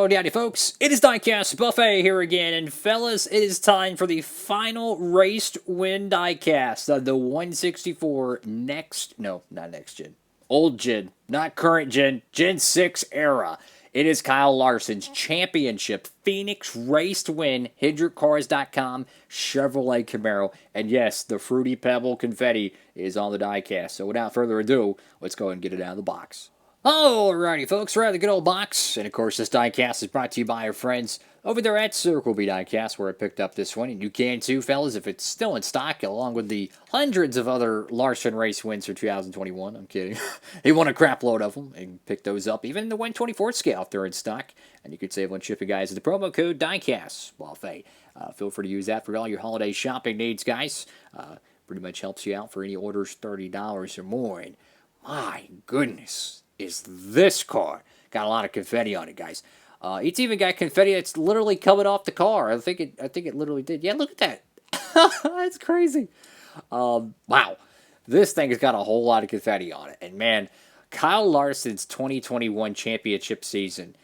Howdy, howdy, folks. It is Diecastbuffet here again, and fellas, it is time for the final race win diecast of the 164 not next gen, old gen, not current gen, Gen 6 era. It is Kyle Larson's championship Phoenix race win, HendrickCars.com, Chevrolet Camaro, and yes, the Fruity Pebble confetti is on the diecast. So without further ado, let's go and get it out of the box. Alrighty, folks, we're out of the good old box. And of course, this diecast is brought to you by our friends over there at Circle B Diecast, where I picked up this one. And you can too, fellas, if it's still in stock, along with the hundreds of other Larson race wins for 2021. I'm kidding. He won a crap load of them and picked those up. Even the 124 scale, if they're in stock. And you could save on shipping, guys, with the promo code DIECASTbuffet. Feel free to use that for all your holiday shopping needs, guys. Pretty much helps you out for any orders $30 or more. And my goodness, is this car got a lot of confetti on it, guys. It's even got confetti that's literally coming off the car. I think it literally did. Yeah, look at that. That's crazy. Wow. This thing has got a whole lot of confetti on it. And man, Kyle Larson's 2021 championship season.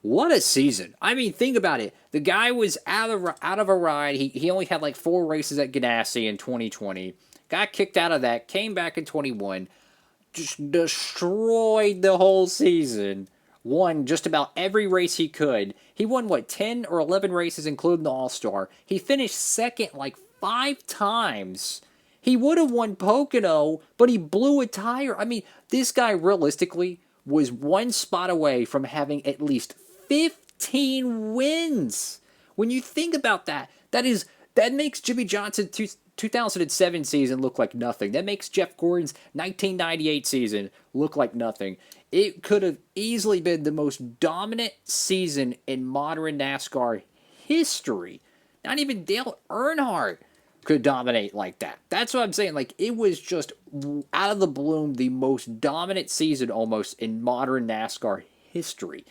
What a season. I mean, think about it. The guy was out of a ride. He only had like 4 races at Ganassi in 2020. Got kicked out of that. Came back in 21. Just destroyed the whole season. Won just about every race he could. He won, 10 or 11 races, including the All-Star. He finished second like 5 times. He would have won Pocono, but he blew a tire. I mean, this guy realistically was 1 spot away from having at least 15 wins. When you think about that, that makes Jimmy Johnson's 2007 season look like nothing. That makes Jeff Gordon's 1998 season look like nothing. It could have easily been the most dominant season in modern NASCAR history. Not even Dale Earnhardt could dominate like that. That's what I'm saying. Like, it was just out of the bloom the most dominant season almost in modern NASCAR history.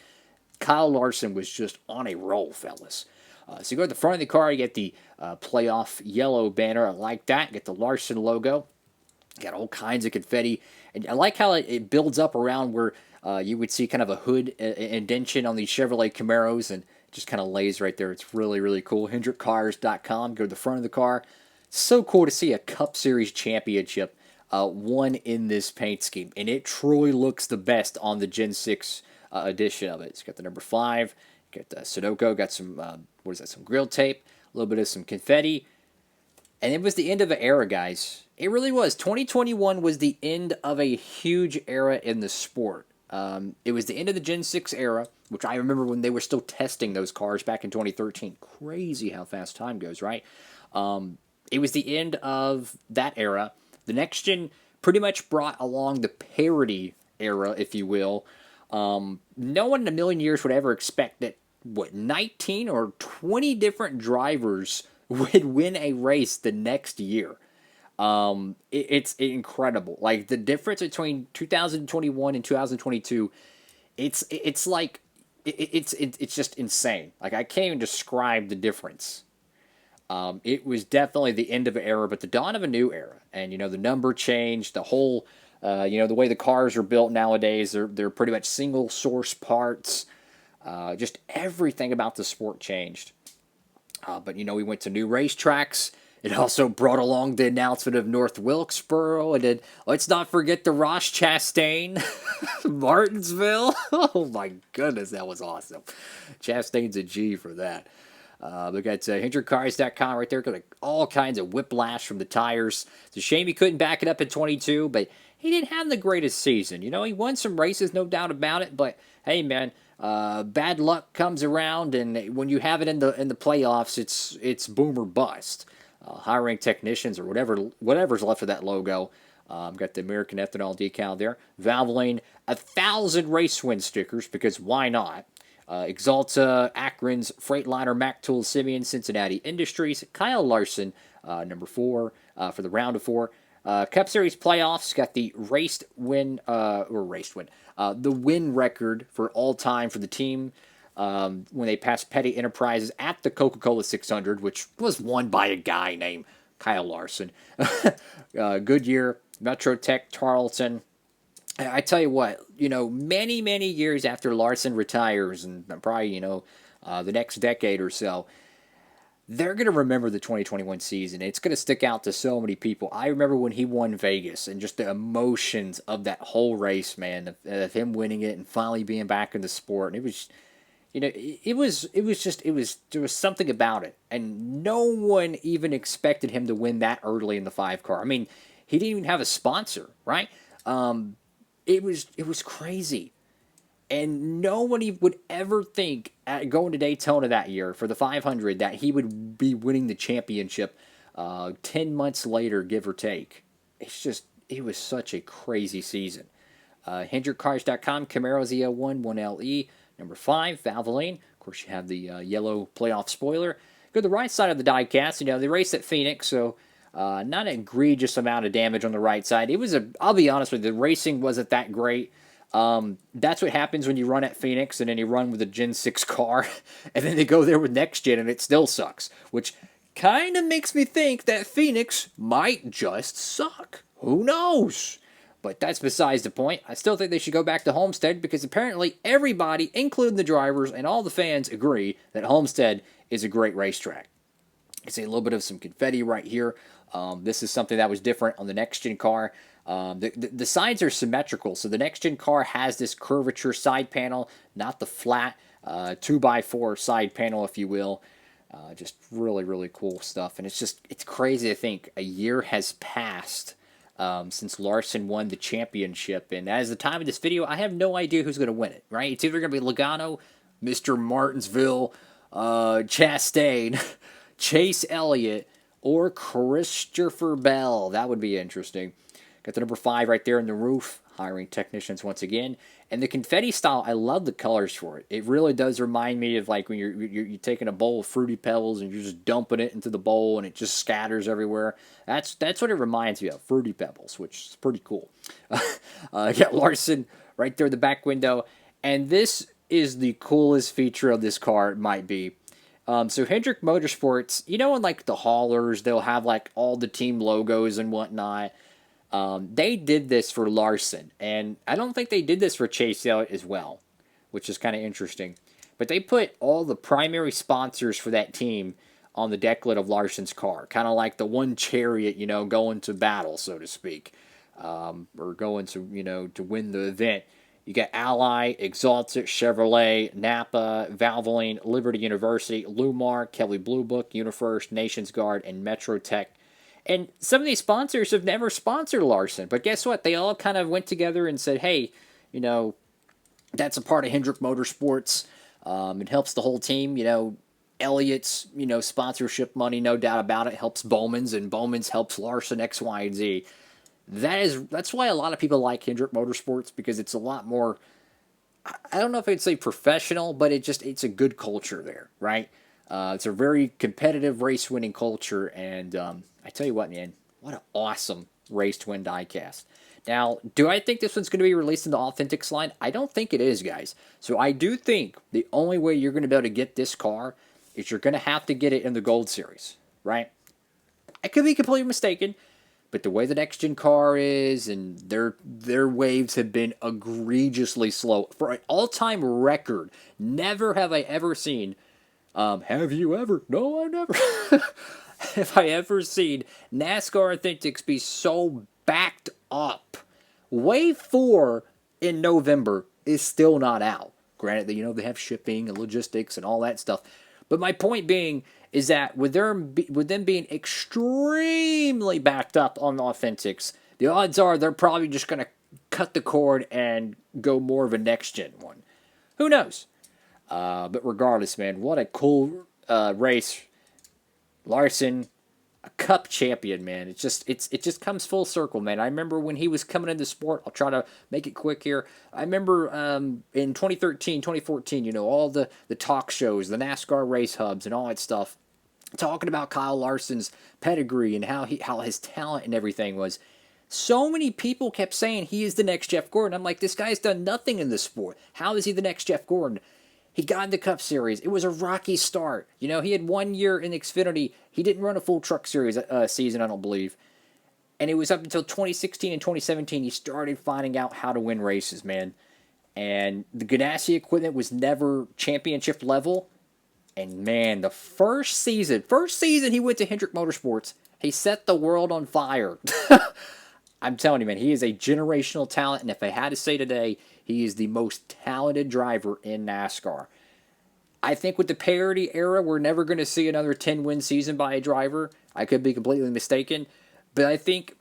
Kyle Larson was just on a roll, fellas. So you go to the front of the car, you get the playoff yellow banner. I like that. You get the Larson logo. You got all kinds of confetti. And I like how it builds up around where you would see kind of a hood indentation on these Chevrolet Camaros, and it just kind of lays right there. It's really, really cool. HendrickCars.com. Go to the front of the car. So cool to see a Cup Series championship won in this paint scheme. And it truly looks the best on the Gen 6 edition of it. It's got the number 5. Got the Sudoku, got some, some grill tape, a little bit of some confetti. And it was the end of an era, guys. It really was. 2021 was the end of a huge era in the sport. It was the end of the Gen 6 era, which I remember when they were still testing those cars back in 2013. Crazy how fast time goes, right? It was the end of that era. The next gen pretty much brought along the parity era, if you will. No one in a million years would ever expect that, 19 or 20 different drivers would win a race the next year. It's incredible. Like, the difference between 2021 and 2022, it's just insane. Like, I can't even describe the difference. It was definitely the end of an era, but the dawn of a new era. And, the number changed, the whole... the way the cars are built nowadays, they're pretty much single source parts. Just everything about the sport changed. But we went to new racetracks. It also brought along the announcement of North Wilkesboro, and then let's not forget the Ross Chastain, Martinsville. Oh my goodness, that was awesome. Chastain's a G for that. We got HendrickCars.com right there. Got all kinds of whiplash from the tires. It's a shame he couldn't back it up in 22, but he didn't have the greatest season. He won some races, no doubt about it. But hey, man, bad luck comes around, and when you have it in the playoffs, it's boom or bust. Hiring technicians or whatever's left of that logo. Got the American Ethanol decal there. Valvoline, 1,000 race win stickers, because why not? Exalta, Akron's, Freightliner, Mack Tools, Simeon, Cincinnati Industries, Kyle Larson, number 4 for the round of 4. Cup Series playoffs, got the the win record for all time for the team when they passed Petty Enterprises at the Coca-Cola 600, which was won by a guy named Kyle Larson. Goodyear, Metro Tech, Tarleton, I tell you what, many, many years after Larson retires, and probably, the next decade or so, they're going to remember the 2021 season. It's going to stick out to so many people. I remember when he won Vegas and just the emotions of that whole race, man, of him winning it and finally being back in the sport. And it was, there was something about it. And no one even expected him to win that early in the 5 car. I mean, he didn't even have a sponsor, right? It was crazy. And nobody would ever think at going to Daytona that year for the 500 that he would be winning the championship 10 months later, give or take. It was such a crazy season. HendrickCars.com, Camaro Z01 1LE, number 5, Valvoline. Of course, you have the yellow playoff spoiler. Go to the right side of the diecast. They raced at Phoenix, so not an egregious amount of damage on the right side. I'll be honest with you, the racing wasn't that great. That's what happens when you run at Phoenix and then you run with a Gen 6 car and then they go there with next gen and it still sucks, which kind of makes me think that Phoenix might just suck. Who knows? But that's besides the point. I still think they should go back to Homestead because apparently everybody, including the drivers and all the fans, agree that Homestead is a great racetrack. I see a little bit of some confetti right here. This is something that was different on the next-gen car. The sides are symmetrical, so the next-gen car has this curvature side panel, not the flat 2x4 side panel, if you will. Just really, really cool stuff. And it's crazy to think a year has passed since Larson won the championship. And as the time of this video, I have no idea who's going to win it, right? It's either going to be Logano, Mr. Martinsville, Chastain, Chase Elliott, or Christopher Bell. That would be interesting. Got the number 5 right there in the roof, hiring technicians once again. And the confetti style, I love the colors for it. It really does remind me of like when you're taking a bowl of Fruity Pebbles and you're just dumping it into the bowl and it just scatters everywhere. That's what it reminds me of, Fruity Pebbles, which is pretty cool. Got Larson right there in the back window. And this is the coolest feature of this car, it might be. So Hendrick Motorsports, in like the haulers, they'll have like all the team logos and whatnot. They did this for Larson, and I don't think they did this for Chase Elliott as well, which is kind of interesting. But they put all the primary sponsors for that team on the decklet of Larson's car, kind of like the one chariot, going to battle, so to speak, or going to, to win the event. You got Ally, Exalted, Chevrolet, Napa, Valvoline, Liberty University, Lumar, Kelly Blue Book, UniFirst, Nations Guard, and Metrotech. And some of these sponsors have never sponsored Larson, but guess what? They all kind of went together and said, hey, that's a part of Hendrick Motorsports. It helps the whole team. Elliott's, sponsorship money, no doubt about it, helps Bowman's, and Bowman's helps Larson, X, Y, and Z. That's why a lot of people like Hendrick Motorsports, because it's a lot more, I don't know if I'd say professional, but it's a good culture there, right? It's a very competitive race-winning culture, and I tell you what, man, what an awesome race to win diecast. Now, do I think this one's going to be released in the Authentics line? I don't think it is, guys. So I do think the only way you're going to be able to get this car is you're going to have to get it in the Gold Series, right? I could be completely mistaken, but the way the next-gen car is and their waves have been egregiously slow. For an all-time record, never have I ever seen... have you ever? No, I've never. Have I ever seen NASCAR Authentics be so backed up? Wave 4 in November is still not out. Granted that, they have shipping and logistics and all that stuff. But my point being is that with them being extremely backed up on the Authentics, the odds are they're probably just going to cut the cord and go more of a next-gen one. Who knows? But regardless, man, what a cool race. Larson, a cup champion, man. It just comes full circle, man. I remember when he was coming into sport. I'll try to make it quick here. I remember in 2013, 2014, all the talk shows, the NASCAR race hubs and all that stuff, talking about Kyle Larson's pedigree and how his talent and everything was. So many people kept saying he is the next Jeff Gordon. I'm like, this guy's done nothing in this sport. How is he the next Jeff Gordon? He got in the Cup Series. It was a rocky start. He had 1 year in Xfinity. He didn't run a full truck series season, I don't believe. And it was up until 2016 and 2017 he started finding out how to win races, man. And the Ganassi equipment was never championship level. And man, the first season he went to Hendrick Motorsports, he set the world on fire. I'm telling you, man, he is a generational talent. And if I had to say today, he is the most talented driver in NASCAR. I think with the parity era, we're never going to see another 10-win season by a driver. I could be completely mistaken. But I think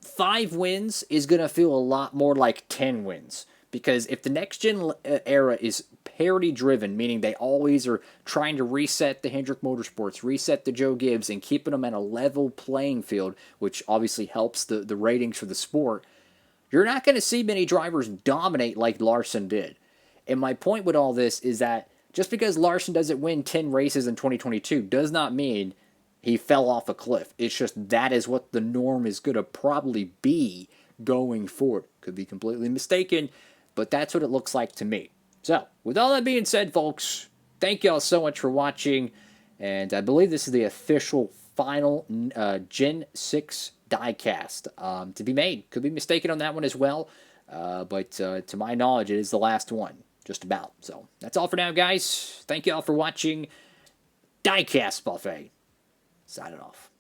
5 wins is going to feel a lot more like 10 wins. Because if the next-gen era is parity-driven, meaning they always are trying to reset the Hendrick Motorsports, reset the Joe Gibbs, and keeping them at a level playing field, which obviously helps the ratings for the sport, you're not going to see many drivers dominate like Larson did. And my point with all this is that just because Larson doesn't win 10 races in 2022 does not mean he fell off a cliff. It's just that is what the norm is going to probably be going forward. Could be completely mistaken, but that's what it looks like to me. So, with all that being said, folks, thank y'all so much for watching. And I believe this is the official final Gen 6 diecast to be made. Could be mistaken on that one as well. But to my knowledge, it is the last one. Just about. So, that's all for now, guys. Thank y'all for watching. Diecastbuffet. Signing off.